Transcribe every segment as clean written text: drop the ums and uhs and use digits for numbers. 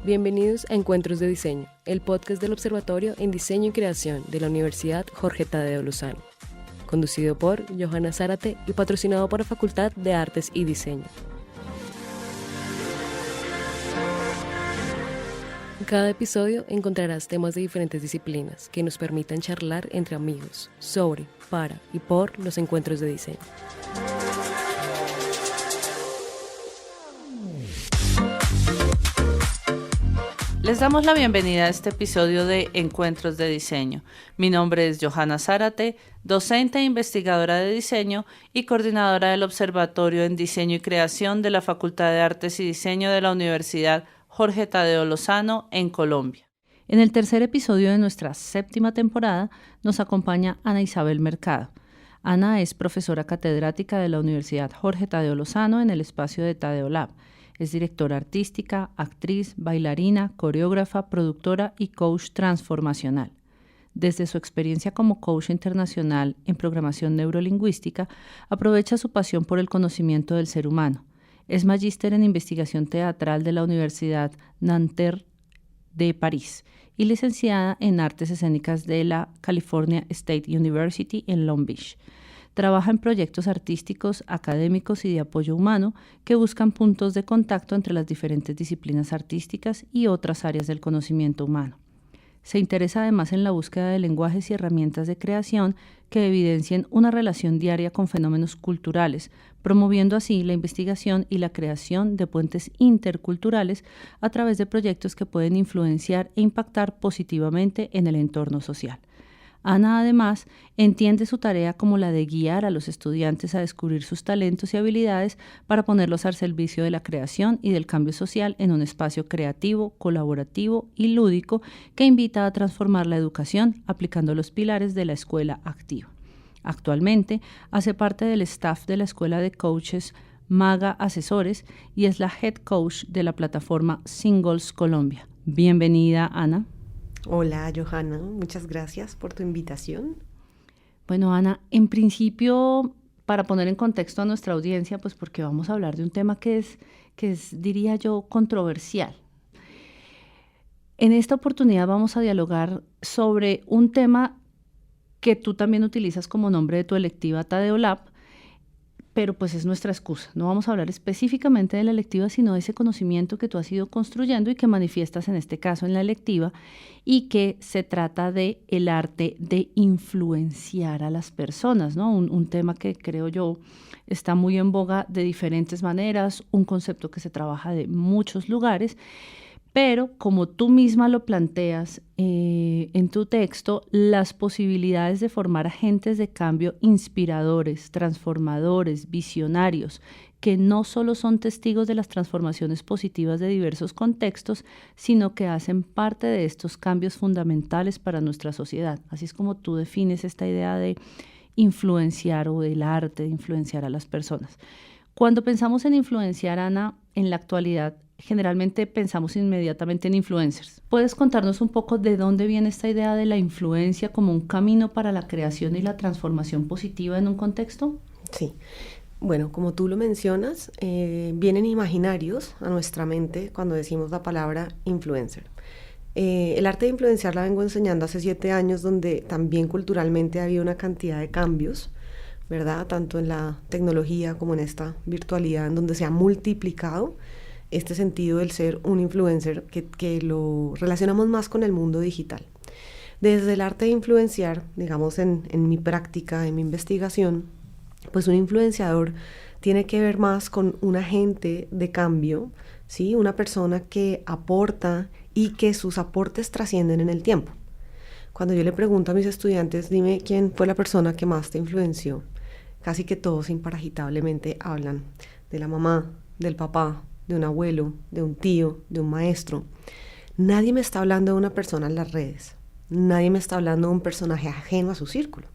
Bienvenidos a Encuentros de Diseño, el podcast del Observatorio en Diseño y Creación de la Universidad Jorge Tadeo Lozano, conducido por Johanna Zárate y patrocinado por la Facultad de Artes y Diseño. En cada episodio encontrarás temas de diferentes disciplinas que nos permitan charlar entre amigos sobre, para y por los encuentros de diseño. Les damos la bienvenida a este episodio de Encuentros de Diseño. Mi nombre es Johanna Zárate, docente e investigadora de diseño y coordinadora del Observatorio en Diseño y Creación de la Facultad de Artes y Diseño de la Universidad Jorge Tadeo Lozano en Colombia. En el tercer episodio de nuestra séptima temporada nos acompaña Ana Isabel Mercado. Ana es profesora catedrática de la Universidad Jorge Tadeo Lozano en el espacio de Tadeo Lab. Es directora artística, actriz, bailarina, coreógrafa, productora y coach transformacional. Desde su experiencia como coach internacional en programación neurolingüística, aprovecha su pasión por el conocimiento del ser humano. Es magíster en investigación teatral de la Universidad Nanterre de París y licenciada en artes escénicas de la California State University en Long Beach. Trabaja en proyectos artísticos, académicos y de apoyo humano que buscan puntos de contacto entre las diferentes disciplinas artísticas y otras áreas del conocimiento humano. Se interesa además en la búsqueda de lenguajes y herramientas de creación que evidencien una relación diaria con fenómenos culturales, promoviendo así la investigación y la creación de puentes interculturales a través de proyectos que pueden influenciar e impactar positivamente en el entorno social. Ana, además, entiende su tarea como la de guiar a los estudiantes a descubrir sus talentos y habilidades para ponerlos al servicio de la creación y del cambio social en un espacio creativo, colaborativo y lúdico que invita a transformar la educación aplicando los pilares de la escuela activa. Actualmente, hace parte del staff de la Escuela de Coaches Maga Asesores y es la Head Coach de la plataforma Singles Colombia. Bienvenida, Ana. Hola, Johanna, muchas gracias por tu invitación. Bueno, Ana, en principio, para poner en contexto a nuestra audiencia, pues porque vamos a hablar de un tema que es, diría yo, controversial. En esta oportunidad vamos a dialogar sobre un tema que tú también utilizas como nombre de tu electiva Tadeo Lab, pero pues es nuestra excusa. No vamos a hablar específicamente de la electiva, sino de ese conocimiento que tú has ido construyendo y que manifiestas en este caso en la electiva, y que se trata de el arte de influenciar a las personas, ¿no? Un tema que creo yo está muy en boga de diferentes maneras, un concepto que se trabaja de muchos lugares, pero como tú misma lo planteas en tu texto, las posibilidades de formar agentes de cambio inspiradores, transformadores, visionarios, que no solo son testigos de las transformaciones positivas de diversos contextos, sino que hacen parte de estos cambios fundamentales para nuestra sociedad. Así es como tú defines esta idea de influenciar o del arte de influenciar a las personas. Cuando pensamos en influenciar, Ana, en la actualidad, generalmente pensamos inmediatamente en influencers. ¿Puedes contarnos un poco de dónde viene esta idea de la influencia como un camino para la creación y la transformación positiva en un contexto? Sí, bueno, como tú lo mencionas, vienen imaginarios a nuestra mente cuando decimos la palabra influencer. El arte de influenciar la vengo enseñando hace 7 años, donde también culturalmente ha habido una cantidad de cambios, ¿verdad? Tanto en la tecnología como en esta virtualidad, en donde se ha multiplicado este sentido del ser un influencer, que lo relacionamos más con el mundo digital. Desde el arte de influenciar, digamos en mi práctica, en mi investigación, pues un influenciador tiene que ver más con un agente de cambio, ¿sí? Una persona que aporta y que sus aportes trascienden en el tiempo. Cuando yo le pregunto a mis estudiantes, dime quién fue la persona que más te influenció, casi que todos imparagitable hablan de la mamá, del papá, de un abuelo, de un tío, de un maestro. Nadie me está hablando de una persona en las redes. Nadie me está hablando de un personaje ajeno a su círculo.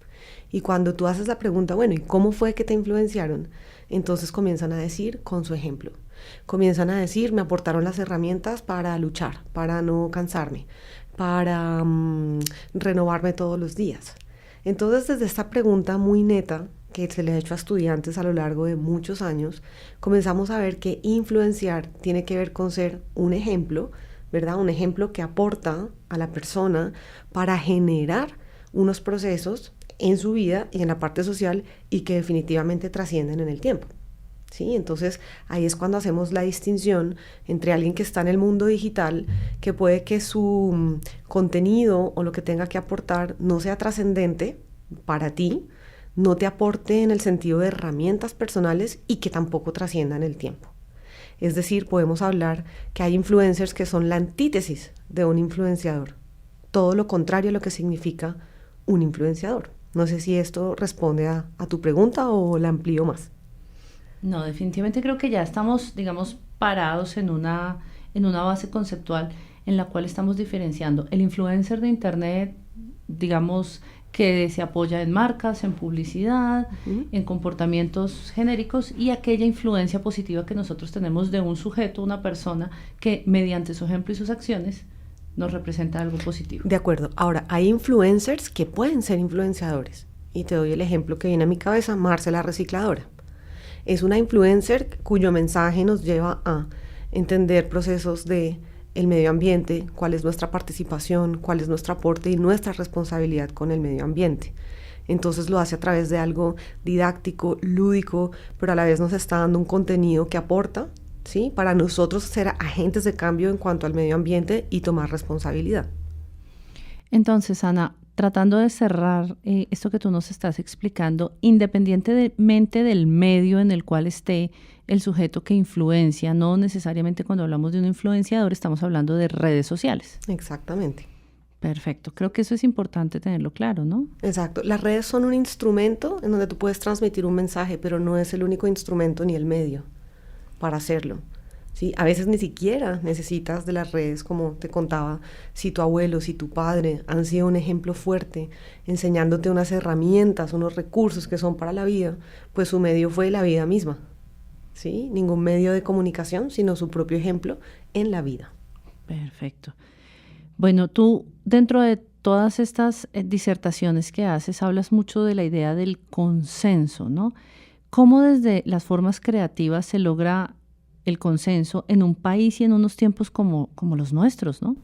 Y cuando tú haces la pregunta, bueno, ¿y cómo fue que te influenciaron? Entonces comienzan a decir con su ejemplo. Comienzan a decir, me aportaron las herramientas para luchar, para no cansarme, para renovarme todos los días. Entonces, desde esta pregunta muy neta, que se le ha hecho a estudiantes a lo largo de muchos años, comenzamos a ver que influenciar tiene que ver con ser un ejemplo, ¿verdad? Un ejemplo que aporta a la persona para generar unos procesos en su vida y en la parte social y que definitivamente trascienden en el tiempo. ¿Sí? Entonces ahí es cuando hacemos la distinción entre alguien que está en el mundo digital, que puede que su contenido o lo que tenga que aportar no sea trascendente para ti, no te aporte en el sentido de herramientas personales y que tampoco trascienda en el tiempo. Es decir, podemos hablar que hay influencers que son la antítesis de un influenciador, todo lo contrario a lo que significa un influenciador. No sé si esto responde a tu pregunta o la amplío más. No, definitivamente creo que ya estamos, digamos, parados en una base conceptual en la cual estamos diferenciando el influencer de Internet, digamos, que se apoya en marcas, en publicidad, en comportamientos genéricos, y aquella influencia positiva que nosotros tenemos de un sujeto, una persona, que mediante su ejemplo y sus acciones nos representa algo positivo. De acuerdo. Ahora, hay influencers que pueden ser influenciadores. Y te doy el ejemplo que viene a mi cabeza, Marce la recicladora. Es una influencer cuyo mensaje nos lleva a entender procesos de el medio ambiente, cuál es nuestra participación, cuál es nuestro aporte y nuestra responsabilidad con el medio ambiente. Entonces lo hace a través de algo didáctico, lúdico, pero a la vez nos está dando un contenido que aporta, ¿sí? Para nosotros ser agentes de cambio en cuanto al medio ambiente y tomar responsabilidad. Entonces, Ana, tratando de cerrar esto que tú nos estás explicando, independientemente del medio en el cual esté el sujeto que influencia, no necesariamente cuando hablamos de un influenciador estamos hablando de redes sociales. Exactamente. Perfecto, creo que eso es importante tenerlo claro, ¿no? Exacto, las redes son un instrumento en donde tú puedes transmitir un mensaje, pero no es el único instrumento ni el medio para hacerlo. ¿Sí? A veces ni siquiera necesitas de las redes, como te contaba, si tu abuelo, si tu padre han sido un ejemplo fuerte, enseñándote unas herramientas, unos recursos que son para la vida, pues su medio fue la vida misma. ¿Sí? Ningún medio de comunicación, sino su propio ejemplo en la vida. Perfecto. Bueno, tú dentro de todas estas disertaciones que haces, hablas mucho de la idea del consenso, ¿no? ¿Cómo desde las formas creativas se logra el consenso en un país y en unos tiempos como los nuestros, ¿no?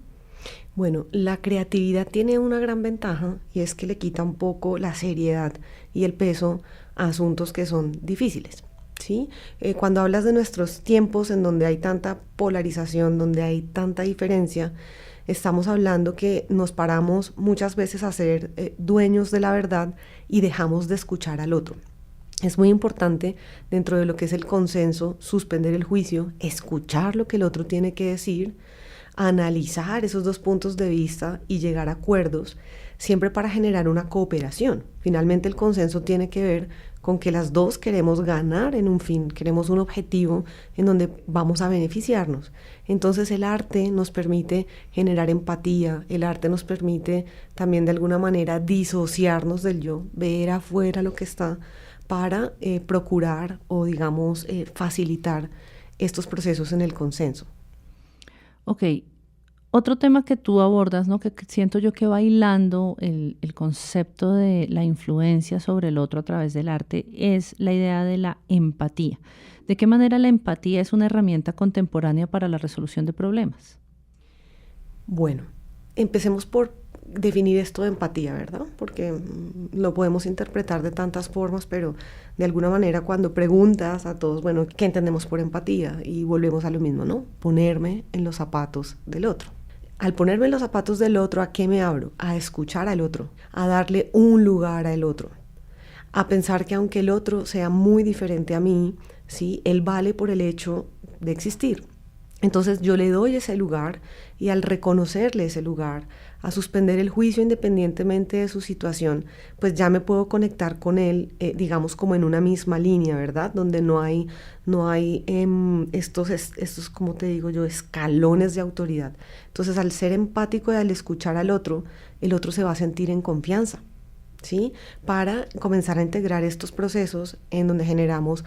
Bueno, la creatividad tiene una gran ventaja y es que le quita un poco la seriedad y el peso a asuntos que son difíciles, ¿sí? Cuando hablas de nuestros tiempos en donde hay tanta polarización, donde hay tanta diferencia, estamos hablando que nos paramos muchas veces a ser dueños de la verdad y dejamos de escuchar al otro. Es muy importante dentro de lo que es el consenso, suspender el juicio, escuchar lo que el otro tiene que decir, analizar esos dos puntos de vista y llegar a acuerdos, siempre para generar una cooperación. Finalmente el consenso tiene que ver con que las dos queremos ganar en un fin, queremos un objetivo en donde vamos a beneficiarnos. Entonces el arte nos permite generar empatía, el arte nos permite también de alguna manera disociarnos del yo, ver afuera lo que está, para procurar o, digamos, facilitar estos procesos en el consenso. Ok, otro tema que tú abordas, ¿no? Que siento yo que va hilando el concepto de la influencia sobre el otro a través del arte es la idea de la empatía. ¿De qué manera la empatía es una herramienta contemporánea para la resolución de problemas? Bueno, empecemos por definir esto de empatía, ¿verdad? Porque lo podemos interpretar de tantas formas, pero de alguna manera cuando preguntas a todos, bueno, ¿qué entendemos por empatía? Y volvemos a lo mismo, ¿no? Ponerme en los zapatos del otro. Al ponerme en los zapatos del otro, ¿a qué me abro? A escuchar al otro, a darle un lugar al otro, a pensar que aunque el otro sea muy diferente a mí, ¿sí? Él vale por el hecho de existir. Entonces yo le doy ese lugar y al reconocerle ese lugar, a suspender el juicio independientemente de su situación, pues ya me puedo conectar con él, digamos como en una misma línea, ¿verdad? Donde no hay estos, como te digo yo, escalones de autoridad. Entonces al ser empático y al escuchar al otro, el otro se va a sentir en confianza, ¿sí? Para comenzar a integrar estos procesos en donde generamos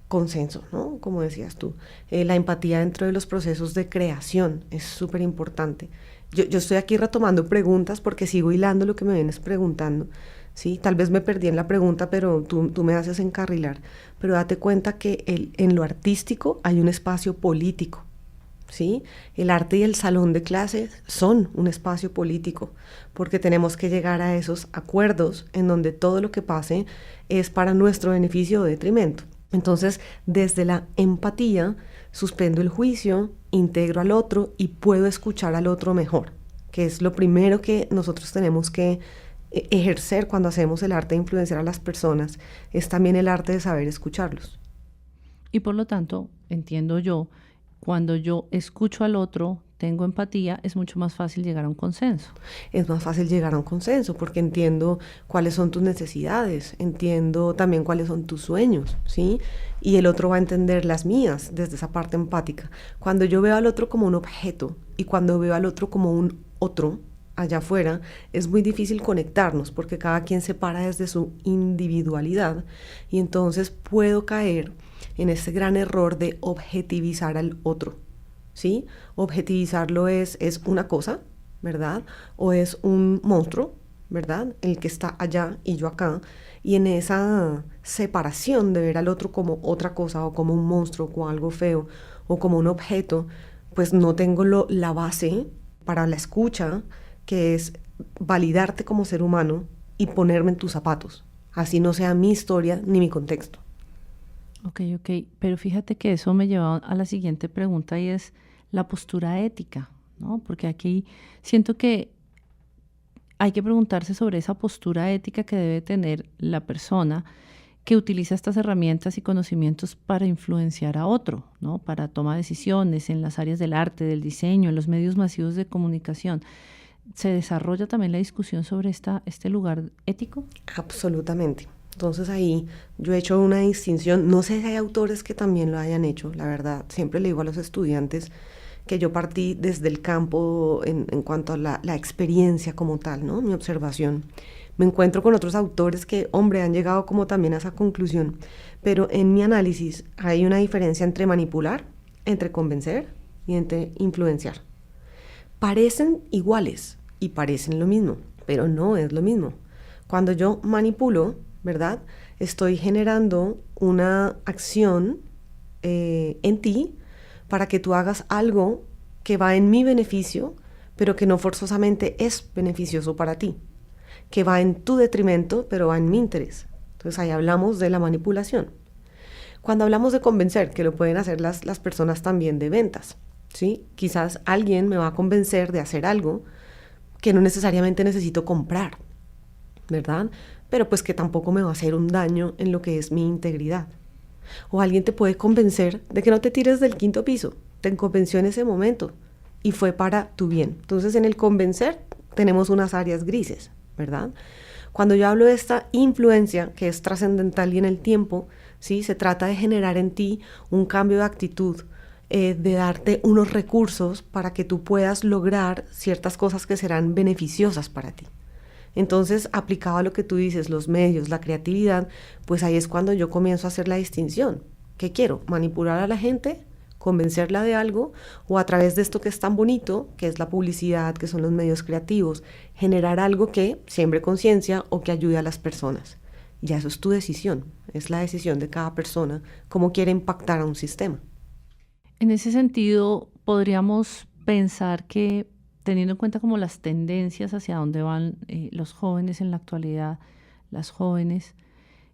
consenso, ¿no? Como decías tú, la empatía dentro de los procesos de creación es súper importante. Yo estoy aquí retomando preguntas porque sigo hilando lo que me vienes preguntando, ¿sí? Tal vez me perdí en la pregunta, pero tú me haces encarrilar. Pero date cuenta que en lo artístico hay un espacio político, ¿sí? El arte y el salón de clases son un espacio político, porque tenemos que llegar a esos acuerdos en donde todo lo que pase es para nuestro beneficio o detrimento. Entonces, desde la empatía, suspendo el juicio, integro al otro y puedo escuchar al otro mejor, que es lo primero que nosotros tenemos que ejercer cuando hacemos el arte de influenciar a las personas, es también el arte de saber escucharlos. Y por lo tanto, entiendo yo, cuando yo escucho al otro, tengo empatía, es mucho más fácil llegar a un consenso. Es más fácil llegar a un consenso porque entiendo cuáles son tus necesidades, entiendo también cuáles son tus sueños, ¿sí? Y el otro va a entender las mías desde esa parte empática. Cuando yo veo al otro como un objeto y cuando veo al otro como un otro allá afuera, es muy difícil conectarnos porque cada quien se para desde su individualidad y entonces puedo caer en ese gran error de objetivizar al otro, ¿sí? Objetivizarlo es una cosa, ¿verdad? O es un monstruo, ¿verdad? El que está allá y yo acá. Y en esa separación de ver al otro como otra cosa o como un monstruo o algo feo o como un objeto, pues no tengo la base para la escucha, que es validarte como ser humano y ponerme en tus zapatos. Así no sea mi historia ni mi contexto. Ok, pero fíjate que eso me lleva a la siguiente pregunta y es la postura ética, ¿no? Porque aquí siento que hay que preguntarse sobre esa postura ética que debe tener la persona que utiliza estas herramientas y conocimientos para influenciar a otro, ¿no? Para tomar decisiones en las áreas del arte, del diseño, en los medios masivos de comunicación. ¿Se desarrolla también la discusión sobre este lugar ético? Absolutamente. Entonces ahí yo he hecho una distinción, no sé si hay autores que también lo hayan hecho, la verdad, siempre le digo a los estudiantes que yo partí desde el campo en cuanto a la experiencia como tal, ¿no? Mi observación. Me encuentro con otros autores que, hombre, han llegado como también a esa conclusión, pero en mi análisis hay una diferencia entre manipular, entre convencer y entre influenciar. Parecen iguales y parecen lo mismo, pero no es lo mismo. Cuando yo manipulo, ¿verdad? Estoy generando una acción en ti para que tú hagas algo que va en mi beneficio, pero que no forzosamente es beneficioso para ti, que va en tu detrimento, pero va en mi interés. Entonces ahí hablamos de la manipulación. Cuando hablamos de convencer, que lo pueden hacer las personas también de ventas, ¿sí? Quizás alguien me va a convencer de hacer algo que no necesariamente necesito comprar, ¿verdad? Pero pues que tampoco me va a hacer un daño en lo que es mi integridad. O alguien te puede convencer de que no te tires del 5º piso. Te convenció en ese momento y fue para tu bien. Entonces en el convencer tenemos unas áreas grises, ¿verdad? Cuando yo hablo de esta influencia que es trascendental y en el tiempo, ¿sí? Se trata de generar en ti un cambio de actitud, de darte unos recursos para que tú puedas lograr ciertas cosas que serán beneficiosas para ti. Entonces, aplicado a lo que tú dices, los medios, la creatividad, pues ahí es cuando yo comienzo a hacer la distinción. ¿Qué quiero? ¿Manipular a la gente? ¿Convencerla de algo? ¿O a través de esto que es tan bonito, que es la publicidad, que son los medios creativos, generar algo que siembre conciencia o que ayude a las personas? Ya eso es tu decisión, es la decisión de cada persona, cómo quiere impactar a un sistema. En ese sentido, podríamos pensar que, teniendo en cuenta como las tendencias hacia dónde van los jóvenes en la actualidad, las jóvenes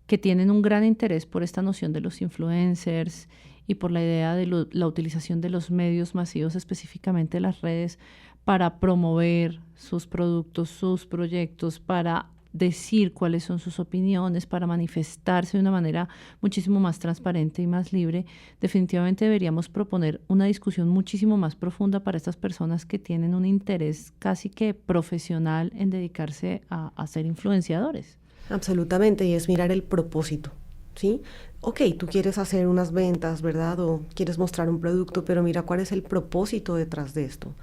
que tienen un gran interés por esta noción de los influencers y por la idea de la utilización de los medios masivos, específicamente las redes, para promover sus productos, sus proyectos, para decir cuáles son sus opiniones, para manifestarse de una manera muchísimo más transparente y más libre, definitivamente deberíamos proponer una discusión muchísimo más profunda para estas personas que tienen un interés casi que profesional en dedicarse a ser influenciadores. Absolutamente, y es mirar el propósito, ¿sí? Ok, tú quieres hacer unas ventas, ¿verdad? O quieres mostrar un producto, pero mira cuál es el propósito detrás de esto.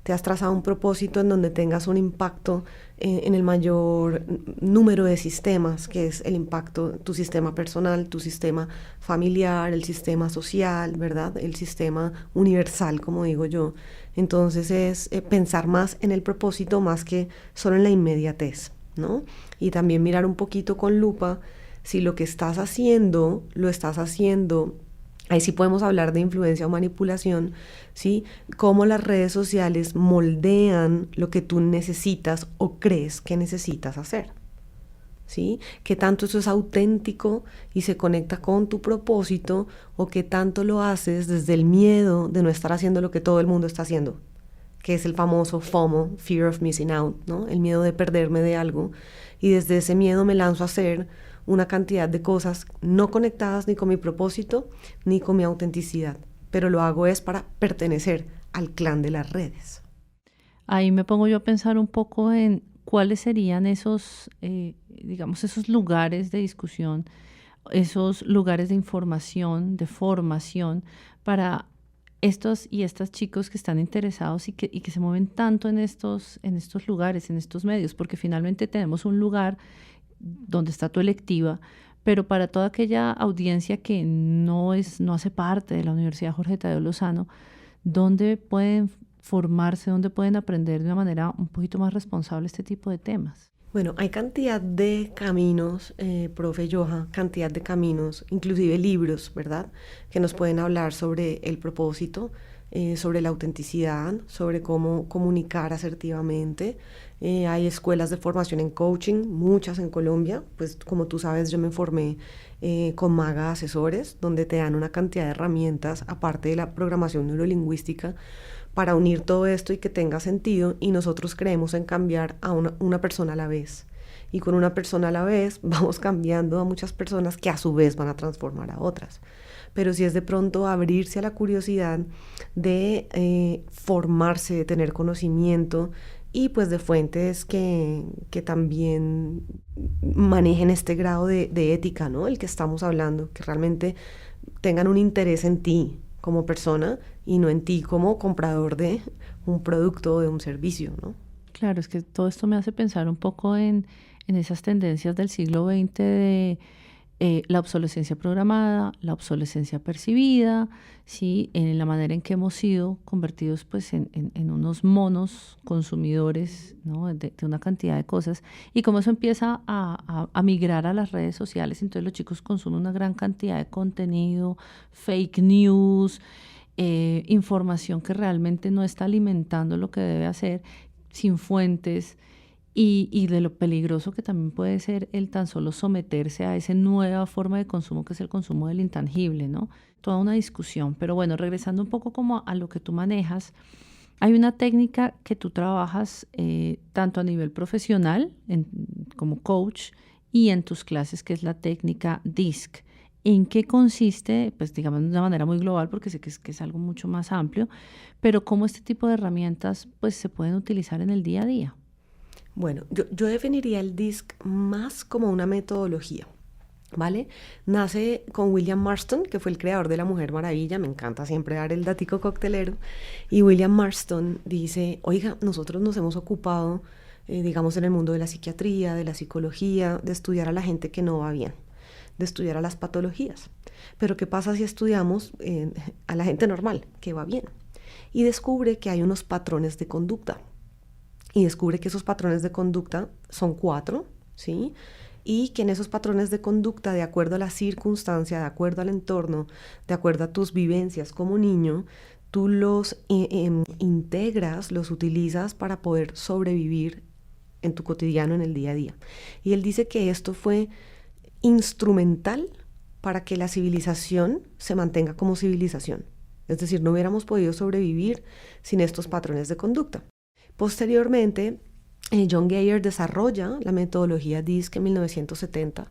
Te has trazado un propósito en donde tengas un impacto en el mayor número de sistemas, que es el impacto, tu sistema personal, tu sistema familiar, el sistema social, ¿verdad? El sistema universal, como digo yo. Entonces es pensar más en el propósito más que solo en la inmediatez, ¿no? Y también mirar un poquito con lupa si lo que estás haciendo, lo estás haciendo Ahí sí podemos hablar de influencia o manipulación, ¿sí? Cómo las redes sociales moldean lo que tú necesitas o crees que necesitas hacer, ¿sí? Qué tanto eso es auténtico y se conecta con tu propósito, o qué tanto lo haces desde el miedo de no estar haciendo lo que todo el mundo está haciendo, que es el famoso FOMO, Fear of Missing Out, ¿no? El miedo de perderme de algo, y desde ese miedo me lanzo a hacer una cantidad de cosas no conectadas ni con mi propósito ni con mi autenticidad, pero lo hago es para pertenecer al clan de las redes. Ahí me pongo yo a pensar un poco en cuáles serían esos, digamos, esos lugares de discusión, esos lugares de información, de formación para estos y estas chicos que están interesados y que se mueven tanto en estos lugares, en estos medios, porque finalmente tenemos un lugar donde está tu electiva, pero para toda aquella audiencia que no hace parte de la Universidad Jorge Tadeo Lozano, ¿dónde pueden formarse, dónde pueden aprender de una manera un poquito más responsable este tipo de temas? Bueno, hay cantidad de caminos, profe Joha, cantidad de caminos, inclusive libros, ¿verdad? Que nos pueden hablar sobre el propósito, sobre la autenticidad, sobre cómo comunicar asertivamente. Hay escuelas de formación en coaching, muchas en Colombia. Pues como tú sabes, yo me formé con Maga Asesores, donde te dan una cantidad de herramientas, aparte de la programación neurolingüística, para unir todo esto y que tenga sentido, y nosotros creemos en cambiar a una persona a la vez. Y con una persona a la vez vamos cambiando a muchas personas que a su vez van a transformar a otras. Pero si es de pronto abrirse a la curiosidad de formarse, de tener conocimiento, y pues de fuentes que también manejen este grado de ética, ¿no? El que estamos hablando, que realmente tengan un interés en ti como persona y no en ti como comprador de un producto o de un servicio, ¿no? Claro, es que todo esto me hace pensar un poco en esas tendencias del siglo XX de la obsolescencia programada, la obsolescencia percibida, ¿sí? En la manera en que hemos sido convertidos pues, en unos monos consumidores, ¿no? de una cantidad de cosas, y cómo eso empieza a migrar a las redes sociales. Entonces los chicos consumen una gran cantidad de contenido, fake news, información que realmente no está alimentando lo que debe hacer, sin fuentes, y de lo peligroso que también puede ser el tan solo someterse a esa nueva forma de consumo que es el consumo del intangible, ¿no? Toda una discusión. Pero bueno, regresando un poco como a lo que tú manejas, hay una técnica que tú trabajas tanto a nivel profesional, como coach, y en tus clases, que es la técnica DISC. ¿En qué consiste? Pues digamos de una manera muy global, porque sé que es algo mucho más amplio, pero cómo este tipo de herramientas pues se pueden utilizar en el día a día. Bueno, yo definiría el DISC más como una metodología, ¿vale? Nace con William Marston, que fue el creador de la Mujer Maravilla. Me encanta siempre dar el datico coctelero. Y William Marston dice, oiga, nosotros nos hemos ocupado, digamos, en el mundo de la psiquiatría, de la psicología, de estudiar a la gente que no va bien, de estudiar a las patologías. Pero ¿qué pasa si estudiamos a la gente normal, que va bien? Y descubre que hay unos patrones de conducta. Y descubre que esos patrones de conducta son 4, ¿sí? Y que en esos patrones de conducta, de acuerdo a la circunstancia, de acuerdo al entorno, de acuerdo a tus vivencias como niño, tú los integras, los utilizas para poder sobrevivir en tu cotidiano, en el día a día. Y él dice que esto fue instrumental para que la civilización se mantenga como civilización. Es decir, no hubiéramos podido sobrevivir sin estos patrones de conducta. Posteriormente, John Geyer desarrolla la metodología DISC en 1970,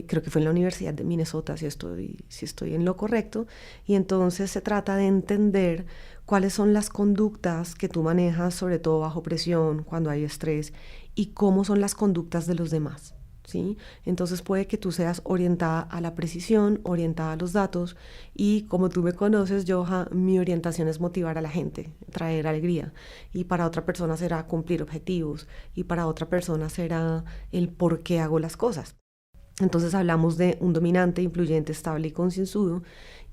creo que fue en la Universidad de Minnesota, si estoy en lo correcto, y entonces se trata de entender cuáles son las conductas que tú manejas, sobre todo bajo presión, cuando hay estrés, y cómo son las conductas de los demás, ¿sí? Entonces puede que tú seas orientada a la precisión, orientada a los datos, y como tú me conoces, Joha, mi orientación es motivar a la gente, traer alegría, y para otra persona será cumplir objetivos, y para otra persona será el por qué hago las cosas. Entonces hablamos de un dominante, influyente, estable y concienzudo,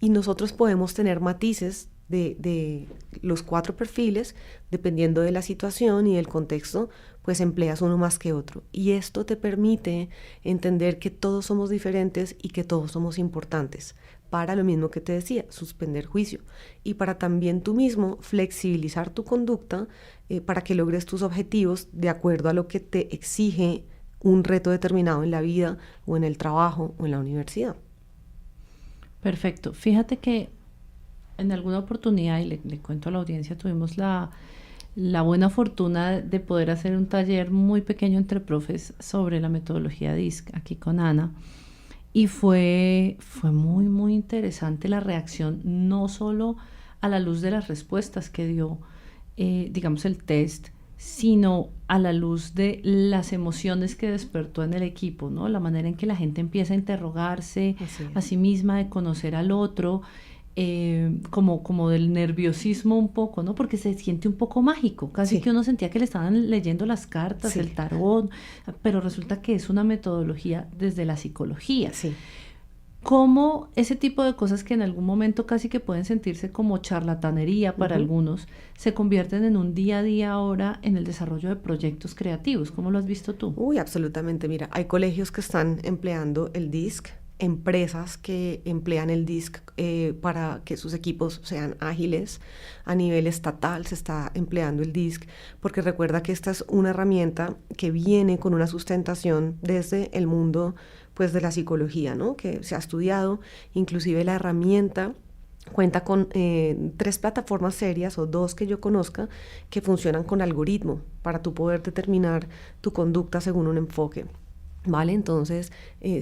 y nosotros podemos tener matices de los 4 perfiles, dependiendo de la situación y del contexto, pues empleas uno más que otro. Y esto te permite entender que todos somos diferentes y que todos somos importantes, para lo mismo que te decía, suspender juicio y para también tú mismo flexibilizar tu conducta para que logres tus objetivos de acuerdo a lo que te exige un reto determinado en la vida o en el trabajo o en la universidad. Perfecto. Fíjate que en alguna oportunidad, y le cuento a la audiencia, tuvimos la buena fortuna de poder hacer un taller muy pequeño entre profes sobre la metodología DISC aquí con Ana. Y fue muy, muy interesante la reacción, no solo a la luz de las respuestas que dio, digamos, el test, sino a la luz de las emociones que despertó en el equipo, ¿no? La manera en que la gente empieza a interrogarse a sí misma, de conocer al otro, como del nerviosismo un poco, ¿no? Porque se siente un poco mágico, casi que uno sentía que le estaban leyendo las cartas, el tarot, pero resulta que es una metodología desde la psicología. Sí. Cómo ese tipo de cosas que en algún momento casi que pueden sentirse como charlatanería para algunos, se convierten en un día a día ahora en el desarrollo de proyectos creativos. ¿Cómo lo has visto tú? Uy, absolutamente. Mira, hay colegios que están empleando el DISC, empresas que emplean el DISC para que sus equipos sean ágiles. A nivel estatal se está empleando el DISC, porque recuerda que esta es una herramienta que viene con una sustentación desde el mundo, pues, de la psicología, ¿no? Que se ha estudiado. Inclusive la herramienta cuenta con 3 plataformas serias, o 2 que yo conozca, que funcionan con algoritmo para tú poder determinar tu conducta según un enfoque. ¿Vale? Entonces,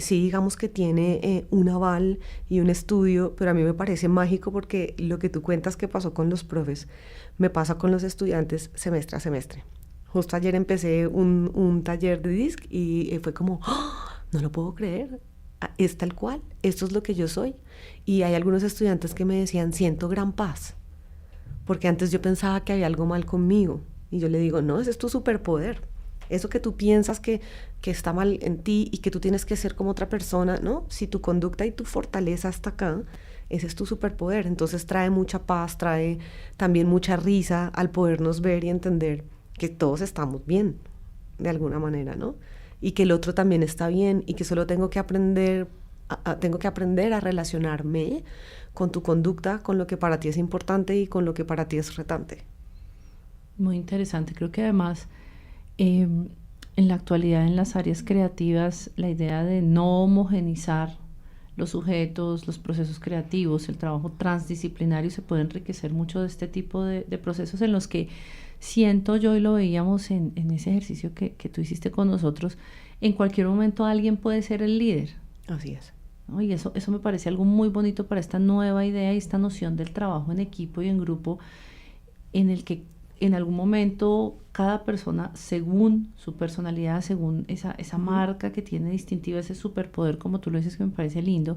sí, digamos que tiene un aval y un estudio, pero a mí me parece mágico porque lo que tú cuentas que pasó con los profes, me pasa con los estudiantes semestre a semestre. Justo ayer empecé un taller de DISC y fue como, ¡oh! No lo puedo creer, es tal cual, esto es lo que yo soy. Y hay algunos estudiantes que me decían, siento gran paz, porque antes yo pensaba que había algo mal conmigo, y yo le digo, no, ese es tu superpoder. Eso que tú piensas que está mal en ti y que tú tienes que ser como otra persona, ¿no? Si tu conducta y tu fortaleza está acá, ese es tu superpoder. Entonces trae mucha paz, trae también mucha risa al podernos ver y entender que todos estamos bien, de alguna manera, ¿no? Y que el otro también está bien y que solo tengo que aprender a relacionarme con tu conducta, con lo que para ti es importante y con lo que para ti es retante. Muy interesante. Creo que además en la actualidad en las áreas creativas la idea de no homogenizar los sujetos, los procesos creativos, el trabajo transdisciplinario se puede enriquecer mucho de este tipo de procesos en los que siento yo, y lo veíamos en ese ejercicio que tú hiciste con nosotros, en cualquier momento alguien puede ser el líder. Así es. ¿No? Y eso me parece algo muy bonito para esta nueva idea y esta noción del trabajo en equipo y en grupo, en el que en algún momento cada persona, según su personalidad, según esa marca que tiene distintiva, ese superpoder, como tú lo dices, que me parece lindo,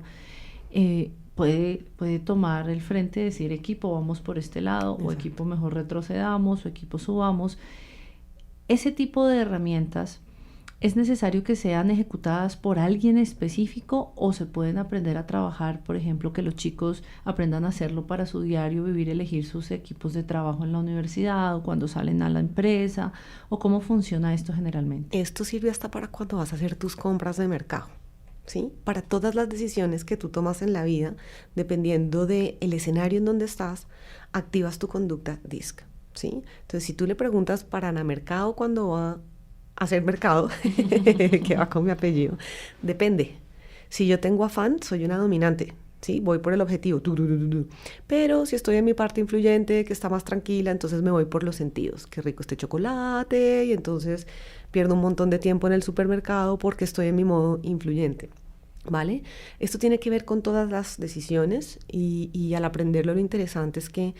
puede tomar el frente y decir, equipo, vamos por este lado, o equipo, mejor retrocedamos, o equipo, subamos. Ese tipo de herramientas, ¿es necesario que sean ejecutadas por alguien específico o se pueden aprender a trabajar? Por ejemplo, que los chicos aprendan a hacerlo para su diario vivir, elegir sus equipos de trabajo en la universidad o cuando salen a la empresa, o cómo funciona esto generalmente. Esto sirve hasta para cuando vas a hacer tus compras de mercado, ¿sí? Para todas las decisiones que tú tomas en la vida, dependiendo del escenario en donde estás, activas tu conducta DISC, ¿sí? Entonces, si tú le preguntas para Ana Mercado cuando va hacer mercado, que va con mi apellido, depende. Si yo tengo afán, soy una dominante, ¿sí? Voy por el objetivo. Pero si estoy en mi parte influyente, que está más tranquila, entonces me voy por los sentidos. Qué rico este chocolate, y entonces pierdo un montón de tiempo en el supermercado porque estoy en mi modo influyente, ¿vale? Esto tiene que ver con todas las decisiones y al aprenderlo lo interesante es que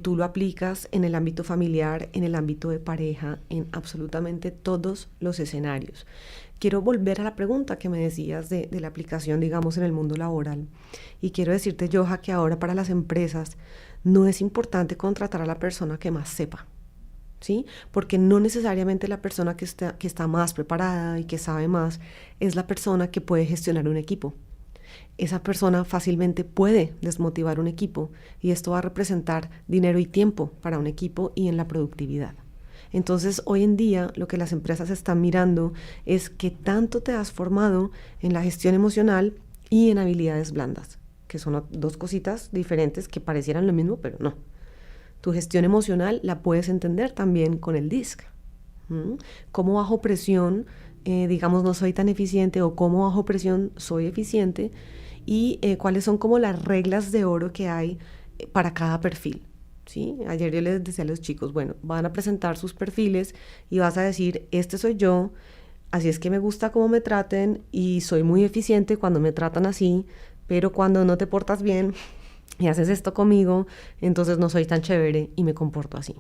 tú lo aplicas en el ámbito familiar, en el ámbito de pareja, en absolutamente todos los escenarios. Quiero volver a la pregunta que me decías de la aplicación, digamos, en el mundo laboral. Y quiero decirte, Joha, que ahora para las empresas no es importante contratar a la persona que más sepa, ¿sí? Porque no necesariamente la persona que está más preparada y que sabe más es la persona que puede gestionar un equipo. Esa persona fácilmente puede desmotivar un equipo y esto va a representar dinero y tiempo para un equipo y en la productividad. Entonces, hoy en día lo que las empresas están mirando es qué tanto te has formado en la gestión emocional y en habilidades blandas. que son dos cositas diferentes que parecieran lo mismo, pero no. Tu gestión emocional la puedes entender también con el DISC. Cómo bajo presión, digamos, no soy tan eficiente, o cómo bajo presión soy eficiente, y cuáles son como las reglas de oro que hay para cada perfil. ¿Sí? Ayer yo les decía a los chicos, bueno, van a presentar sus perfiles y vas a decir, este soy yo, así es que me gusta cómo me traten y soy muy eficiente cuando me tratan así, pero cuando no te portas bien y haces esto conmigo, entonces no soy tan chévere y me comporto así.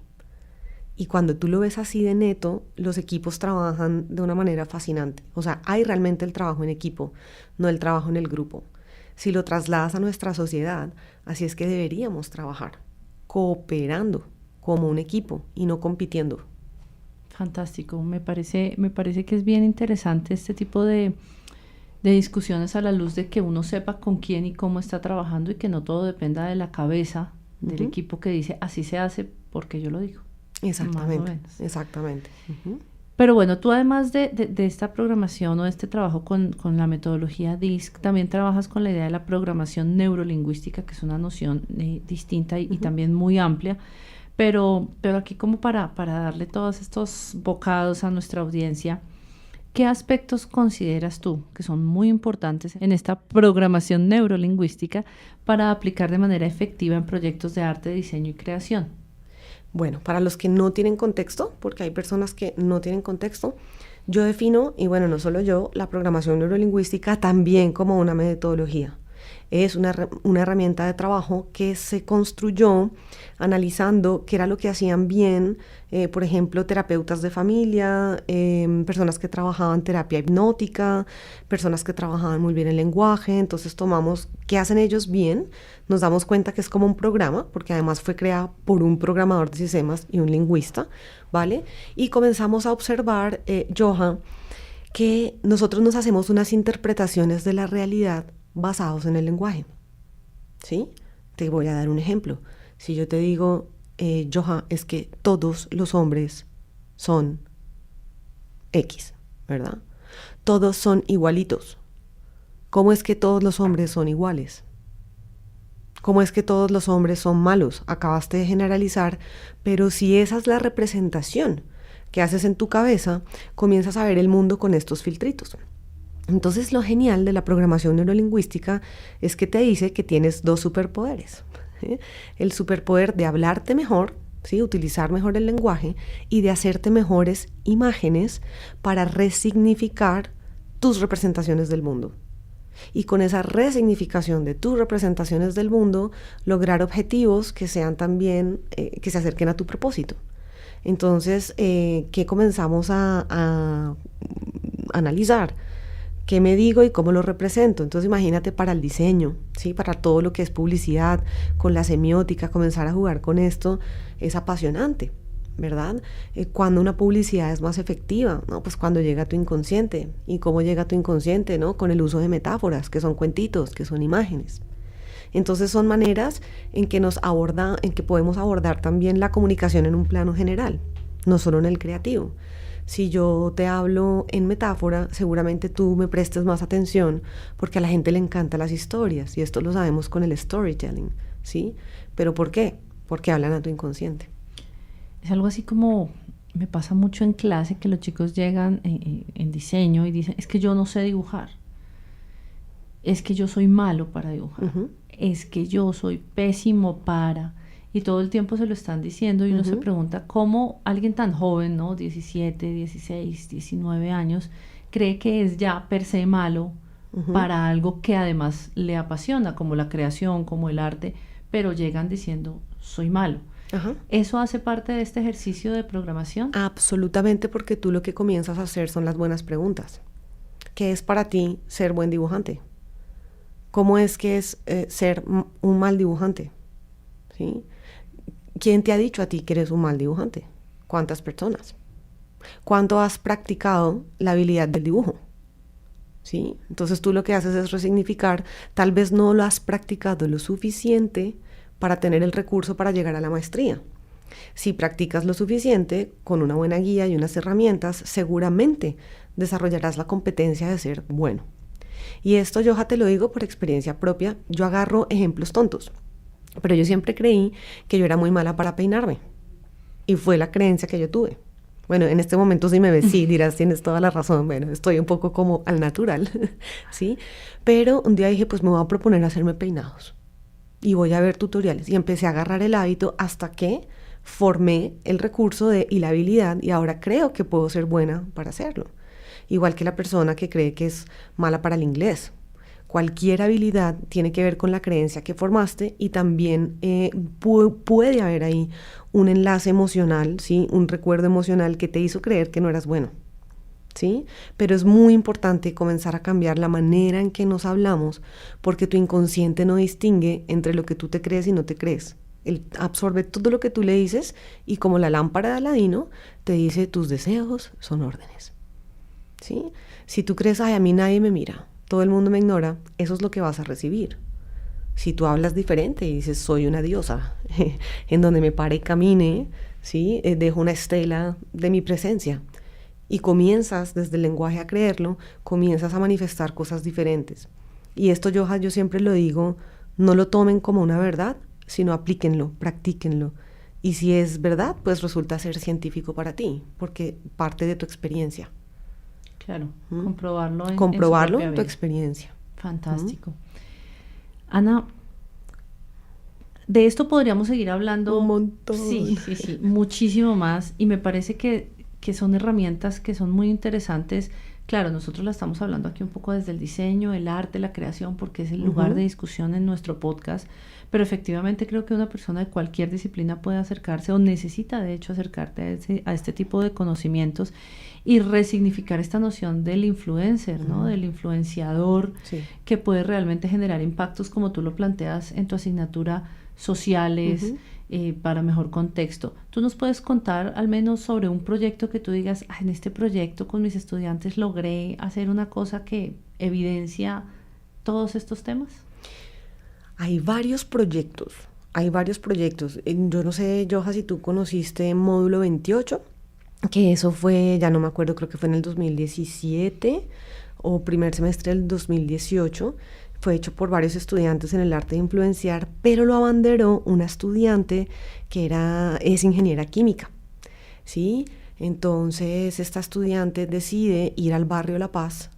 Y cuando tú lo ves así de neto, los equipos trabajan de una manera fascinante. O sea, hay realmente el trabajo en equipo, no el trabajo en el grupo. Si lo trasladas a nuestra sociedad, así es que deberíamos trabajar, cooperando como un equipo y no compitiendo. Fantástico, me parece que es bien interesante este tipo de discusiones a la luz de que uno sepa con quién y cómo está trabajando, y que no todo dependa de la cabeza del equipo que dice así se hace porque yo lo digo. Exactamente, exactamente. Pero bueno, tú además de esta programación o de este trabajo con la metodología DISC, también trabajas con la idea de la programación neurolingüística, que es una noción distinta y también muy amplia. Pero aquí, como para darle todos estos bocados a nuestra audiencia, ¿qué aspectos consideras tú que son muy importantes en esta programación neurolingüística para aplicar de manera efectiva en proyectos de arte, diseño y creación? Bueno, para los que no tienen contexto, porque hay personas que no tienen contexto, yo defino, y bueno, no solo yo, la programación neurolingüística también como una metodología. Es una herramienta de trabajo que se construyó analizando qué era lo que hacían bien, por ejemplo, terapeutas de familia, personas que trabajaban terapia hipnótica, personas que trabajaban muy bien el lenguaje. Entonces tomamos qué hacen ellos bien, nos damos cuenta que es como un programa, porque además fue creada por un programador de sistemas y un lingüista, ¿vale? Y comenzamos a observar, Johan, que nosotros nos hacemos unas interpretaciones de la realidad basados en el lenguaje, ¿sí? Te voy a dar un ejemplo. Si yo te digo, Johan, es que todos los hombres son X, ¿verdad? Todos son igualitos. ¿Cómo es que todos los hombres son iguales? ¿Cómo es que todos los hombres son malos? Acabaste de generalizar, pero si esa es la representación que haces en tu cabeza, comienzas a ver el mundo con estos filtritos. Entonces, lo genial de la programación neurolingüística es que te dice que tienes dos superpoderes. El superpoder de hablarte mejor, ¿sí? Utilizar mejor el lenguaje, y de hacerte mejores imágenes para resignificar tus representaciones del mundo. Y con esa resignificación de tus representaciones del mundo, lograr objetivos que sean también, que se acerquen a tu propósito. Entonces, ¿qué comenzamos a analizar? ¿Qué me digo y cómo lo represento? Entonces imagínate para el diseño, ¿sí? Para todo lo que es publicidad, con la semiótica, comenzar a jugar con esto es apasionante, ¿verdad? Cuando una publicidad es más efectiva, ¿no? Pues cuando llega a tu inconsciente. ¿Y cómo llega a tu inconsciente, no? Con el uso de metáforas, que son cuentitos, que son imágenes. Entonces son maneras en que podemos abordar también la comunicación en un plano general, no solo en el creativo. Si yo te hablo en metáfora, seguramente tú me prestes más atención, porque a la gente le encantan las historias, y esto lo sabemos con el storytelling, ¿sí? ¿Pero por qué? Porque hablan a tu inconsciente. Es algo así como me pasa mucho en clase, que los chicos llegan en diseño y dicen, es que yo no sé dibujar, es que yo soy malo para dibujar, es que yo soy pésimo para... Y todo el tiempo se lo están diciendo, y uno se pregunta cómo alguien tan joven, ¿no? 17, 16, 19 años, cree que es ya per se malo para algo que además le apasiona, como la creación, como el arte, pero llegan diciendo, soy malo. ¿Eso hace parte de este ejercicio de programación? Absolutamente, porque tú lo que comienzas a hacer son las buenas preguntas. ¿Qué es para ti ser buen dibujante? ¿Cómo es que es ser un mal dibujante? ¿Sí? ¿Quién te ha dicho a ti que eres un mal dibujante? ¿Cuántas personas? ¿Cuánto has practicado la habilidad del dibujo? ¿Sí? Entonces tú lo que haces es resignificar. Tal vez no lo has practicado lo suficiente para tener el recurso para llegar a la maestría. Si practicas lo suficiente, con una buena guía y unas herramientas, seguramente desarrollarás la competencia de ser bueno. Y esto, Joha, te lo digo por experiencia propia. Yo agarro ejemplos tontos, pero yo siempre creí que yo era muy mala para peinarme. Y fue la creencia que yo tuve. Bueno, en este momento sí me ves, sí, dirás, tienes toda la razón. Bueno, estoy un poco como al natural, ¿sí? Pero un día dije, pues me voy a proponer hacerme peinados. Y voy a ver tutoriales. Y empecé a agarrar el hábito hasta que formé el recurso y la habilidad, y ahora creo que puedo ser buena para hacerlo. Igual que la persona que cree que es mala para el inglés. Cualquier habilidad tiene que ver con la creencia que formaste, y también puede haber ahí un enlace emocional, ¿sí? Un recuerdo emocional que te hizo creer que no eras bueno, ¿sí? Pero es muy importante comenzar a cambiar la manera en que nos hablamos, porque tu inconsciente no distingue entre lo que tú te crees y no te crees. Él absorbe todo lo que tú le dices, y como la lámpara de Aladino te dice, tus deseos son órdenes, ¿sí? Si tú crees, ay, a mí nadie me mira, todo el mundo me ignora, eso es lo que vas a recibir. Si tú hablas diferente y dices, soy una diosa, en donde me pare y camine, ¿sí? Dejo una estela de mi presencia. Y comienzas desde el lenguaje a creerlo, comienzas a manifestar cosas diferentes. Y esto, Joha, yo siempre lo digo, no lo tomen como una verdad, sino aplíquenlo, practíquenlo. Y si es verdad, pues resulta ser científico para ti, porque parte de tu experiencia. Claro, comprobarlo en comprobarlo su propia en tu vida. experiencia. Fantástico. Ana, de esto podríamos seguir hablando Un montón. Sí, muchísimo más, y me parece que son herramientas que son muy interesantes. Claro, nosotros la estamos hablando aquí un poco desde el diseño, el arte, la creación, porque es el lugar de discusión en nuestro podcast, pero efectivamente creo que una persona de cualquier disciplina puede acercarse, o necesita de hecho acercarte a este tipo de conocimientos, y resignificar esta noción del influencer, ¿no? Del influenciador, Sí. que puede realmente generar impactos, como tú lo planteas en tu asignatura, sociales, para mejor contexto. ¿Tú nos puedes contar al menos sobre un proyecto que tú digas, en este proyecto con mis estudiantes logré hacer una cosa que evidencia todos estos temas? Hay varios proyectos. Yo no sé, Joha, si tú conociste Módulo 28, que eso fue, ya no me acuerdo, creo que fue en el 2017 o primer semestre del 2018. Fue hecho por varios estudiantes en el arte de influenciar, pero lo abanderó una estudiante que es ingeniera química, ¿sí? Entonces esta estudiante decide ir al barrio La Paz,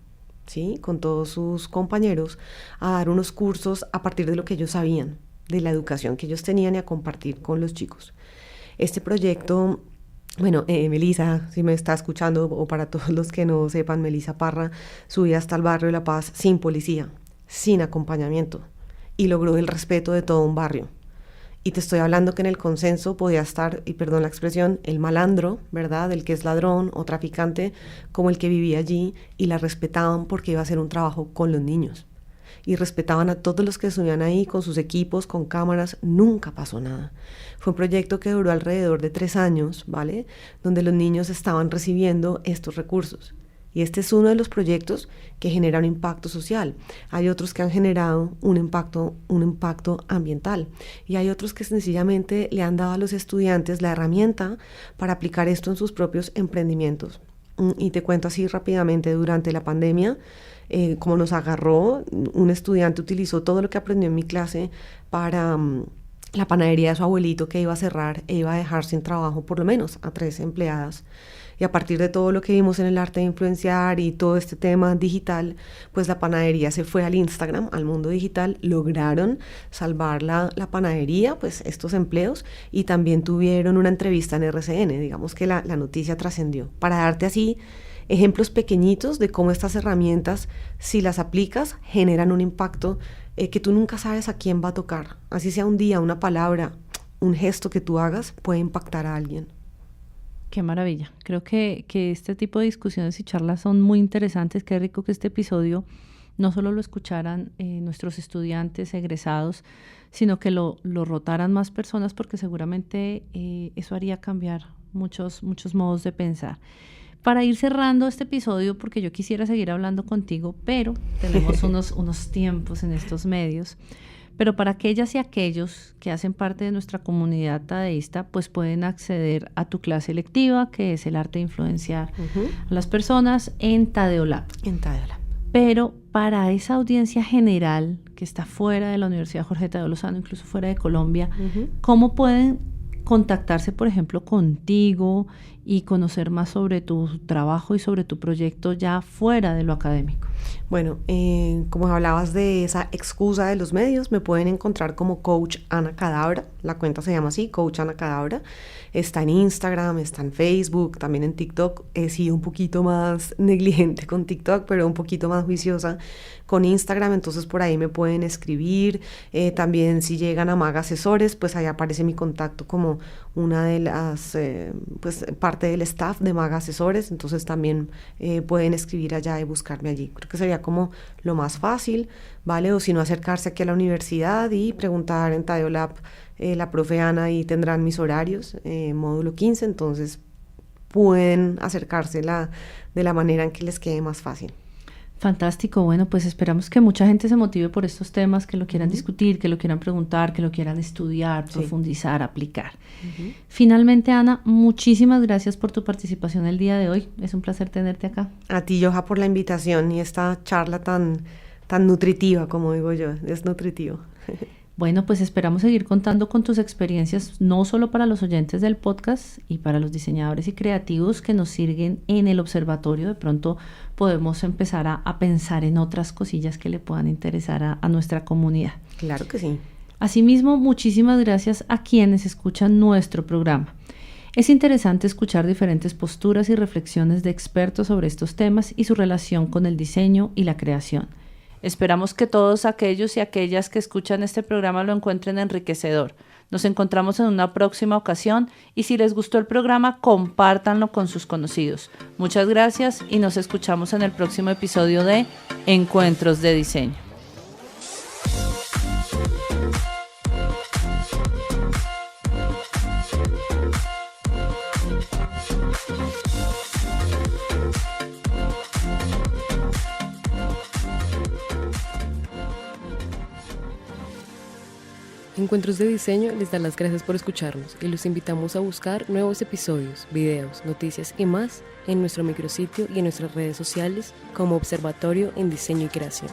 ¿sí? Con todos sus compañeros, a dar unos cursos a partir de lo que ellos sabían, de la educación que ellos tenían, y a compartir con los chicos. Este proyecto, bueno, Melissa, si me está escuchando, o para todos los que no sepan, Melissa Parra subía hasta el barrio de La Paz sin policía, sin acompañamiento, y logró el respeto de todo un barrio. Y te estoy hablando que en el consenso podía estar, y perdón la expresión, el malandro, ¿verdad? El que es ladrón o traficante, como el que vivía allí, y la respetaban porque iba a hacer un trabajo con los niños. Y respetaban a todos los que subían ahí con sus equipos, con cámaras. Nunca pasó nada. Fue un proyecto que duró alrededor de 3 años, ¿vale? Donde los niños estaban recibiendo estos recursos. Y este es uno de los proyectos que genera un impacto social. Hay otros que han generado un impacto ambiental. Y hay otros que sencillamente le han dado a los estudiantes la herramienta para aplicar esto en sus propios emprendimientos. Y te cuento así rápidamente, durante la pandemia, como nos agarró, un estudiante utilizó todo lo que aprendió en mi clase para la panadería de su abuelito, que iba a cerrar e iba a dejar sin trabajo por lo menos a 3 empleadas. Y a partir de todo lo que vimos en el arte de influenciar y todo este tema digital, pues la panadería se fue al Instagram, al mundo digital. Lograron salvar la panadería, pues estos empleos, y también tuvieron una entrevista en RCN. Digamos que la noticia trascendió. Para darte así ejemplos pequeñitos de cómo estas herramientas, si las aplicas, generan un impacto que tú nunca sabes a quién va a tocar. Así sea un día, una palabra, un gesto que tú hagas, puede impactar a alguien. Qué maravilla. Creo que este tipo de discusiones y charlas son muy interesantes. Qué rico que este episodio no solo lo escucharan nuestros estudiantes egresados, sino que lo rotaran más personas, porque seguramente eso haría cambiar muchos modos de pensar. Para ir cerrando este episodio, porque yo quisiera seguir hablando contigo, pero tenemos unos tiempos en estos medios. Pero para aquellas y aquellos que hacen parte de nuestra comunidad tadeísta, pues pueden acceder a tu clase electiva, que es el arte de influenciar a las personas, en Tadeo Lab. En Tadeo Lab. Pero para esa audiencia general que está fuera de la Universidad Jorge Tadeo Lozano, incluso fuera de Colombia, ¿cómo pueden contactarse, por ejemplo, contigo y conocer más sobre tu trabajo y sobre tu proyecto ya fuera de lo académico? Bueno, como hablabas de esa excusa de los medios, me pueden encontrar como Coach Ana Cadabra. La cuenta se llama así, Coach Ana Cadabra. Está en Instagram, está en Facebook, también en TikTok. He sido un poquito más negligente con TikTok, pero un poquito más juiciosa con Instagram, entonces por ahí me pueden escribir. También si llegan a Maga Asesores, pues ahí aparece mi contacto como una de las, pues parte del staff de Maga Asesores, entonces también pueden escribir allá y buscarme allí. Creo que sería como lo más fácil, ¿vale? O si no, acercarse aquí a la universidad y preguntar en Tadeo Lab, la profe Ana, y tendrán mis horarios, módulo 15, entonces pueden acercarse de la manera en que les quede más fácil. Fantástico, bueno, pues esperamos que mucha gente se motive por estos temas, que lo quieran discutir, que lo quieran preguntar, que lo quieran estudiar, profundizar, aplicar. Finalmente, Ana, muchísimas gracias por tu participación el día de hoy. Es un placer tenerte acá. A ti, Joja, por la invitación y esta charla tan nutritiva, como digo yo, es nutritivo. Bueno, pues esperamos seguir contando con tus experiencias, no solo para los oyentes del podcast y para los diseñadores y creativos que nos siguen en el observatorio. De pronto podemos empezar a pensar en otras cosillas que le puedan interesar a nuestra comunidad. Claro que sí. Asimismo, muchísimas gracias a quienes escuchan nuestro programa. Es interesante escuchar diferentes posturas y reflexiones de expertos sobre estos temas y su relación con el diseño y la creación. Esperamos que todos aquellos y aquellas que escuchan este programa lo encuentren enriquecedor. Nos encontramos en una próxima ocasión y si les gustó el programa, compártanlo con sus conocidos. Muchas gracias y nos escuchamos en el próximo episodio de Encuentros de Diseño. Encuentros de Diseño les da las gracias por escucharnos y los invitamos a buscar nuevos episodios, videos, noticias y más en nuestro micrositio y en nuestras redes sociales como Observatorio en Diseño y Creación.